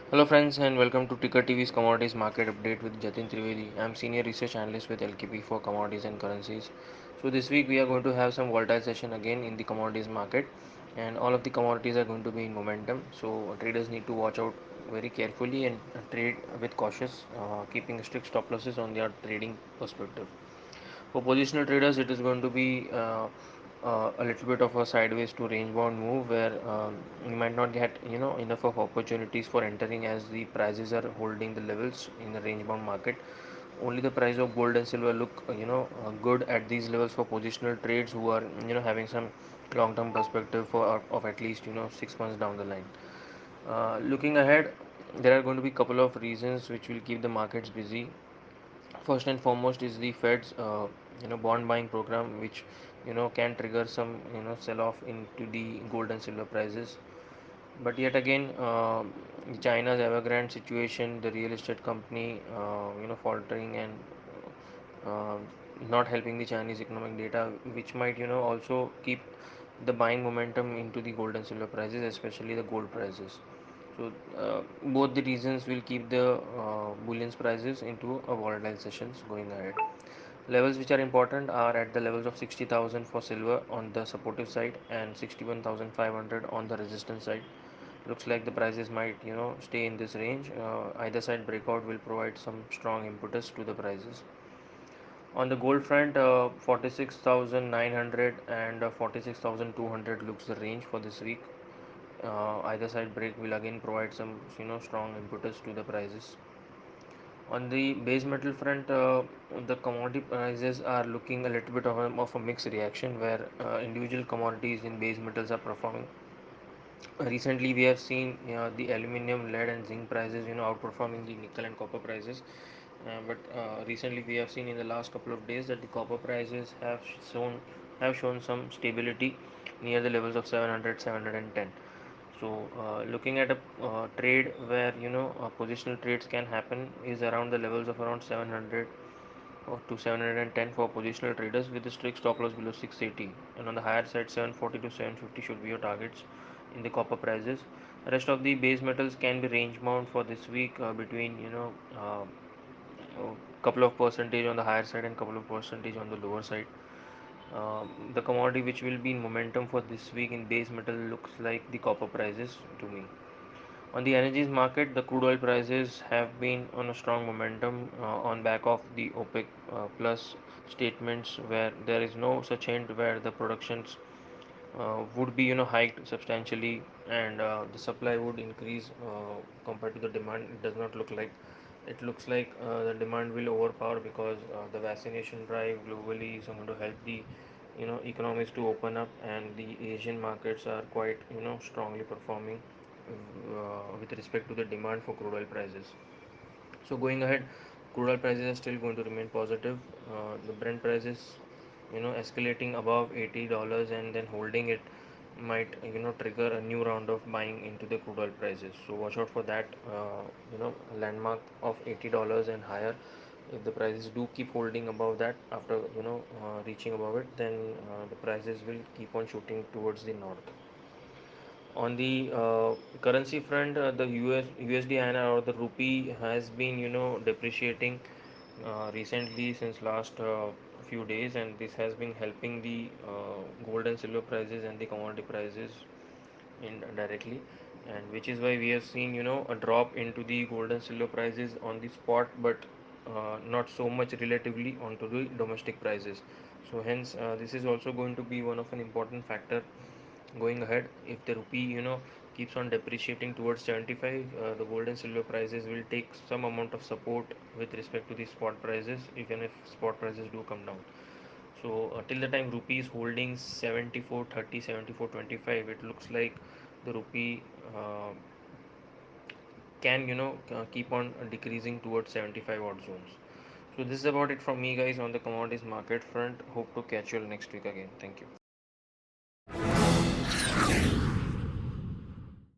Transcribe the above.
Hello friends and welcome to Ticker TV's Commodities Market Update with Jatin Trivedi. I'm Senior Research Analyst with LKP for Commodities and Currencies. So this week we are going to have some volatile session again in the commodities market, and all of the commodities are going to be in momentum. So traders need to watch out very carefully and trade with cautious, keeping strict stop losses on their trading perspective. For positional traders, it is going to be a little bit of a sideways to range bound move where you might not get enough of opportunities for entering as the prices are holding the levels in the range bound market. Only the price of gold and silver look good at these levels for positional trades who are having some long term perspective for of at least 6 months down the line. Looking ahead, there are going to be a couple of reasons which will keep the markets busy. First and foremost is the Fed's bond buying program, which can trigger some sell off into the gold and silver prices. But yet again, China's Evergrande situation, the real estate company faltering and uh, not helping the Chinese economic data, which might also keep the buying momentum into the gold and silver prices, especially the gold prices. So both the reasons will keep the bullions prices into a volatile sessions going ahead. Levels which are important are at the levels of 60,000 for silver on the supportive side and 61,500 on the resistance side. Looks like the prices might stay in this range. Either side breakout will provide some strong impetus to the prices. On the gold front, 46,900 and 46,200 looks the range for this week. Either side break will again provide some strong impetus to the prices. On the base metal front, the commodity prices are looking a little bit of a mixed reaction where individual commodities in base metals are performing. Recently, we have seen the aluminum, lead, and zinc prices outperforming the nickel and copper prices. But recently, we have seen in the last couple of days that the copper prices have shown some stability near the levels of 700, 710. So, looking at a trade where positional trades can happen is around the levels of around 700 or to 710 for positional traders with a strict stop loss below 680. And on the higher side, 740 to 750 should be your targets in the copper prices. The rest of the base metals can be range bound for this week between couple of percentage on the higher side and couple of percentage on the lower side. The commodity which will be in momentum for this week in base metal looks like the copper prices to me. On the energies market, the crude oil prices have been on a strong momentum on back of the OPEC plus statements where there is no such hint where the productions would be hiked substantially and the supply would increase compared to the demand. It does not look like. It looks like the demand will overpower because the vaccination drive globally is going to help the economies to open up, and the Asian markets are quite strongly performing with respect to the demand for crude oil prices. So going ahead, crude oil prices are still going to remain positive. The Brent prices, escalating above $80 and then holding it might trigger a new round of buying into the crude oil prices. So watch out for that. Landmark of $80 and higher. If the prices do keep holding above that after reaching above it, then the prices will keep on shooting towards the north. On the currency front, the USD INR or the rupee has been depreciating recently since last few days, and this has been helping the gold and silver prices and the commodity prices indirectly, and which is why we have seen a drop into the gold and silver prices on the spot, but not so much relatively onto the domestic prices. So hence this is also going to be one of an important factor going ahead. If the rupee keeps on depreciating towards 75, the gold and silver prices will take some amount of support with respect to the spot prices, even if spot prices do come down. So till the time rupee is holding 74.30, 74.25, it looks like the rupee can keep on decreasing towards 75 odd zones. So this is about it from me guys on the commodities market front. Hope to catch you all next week again. Thank you.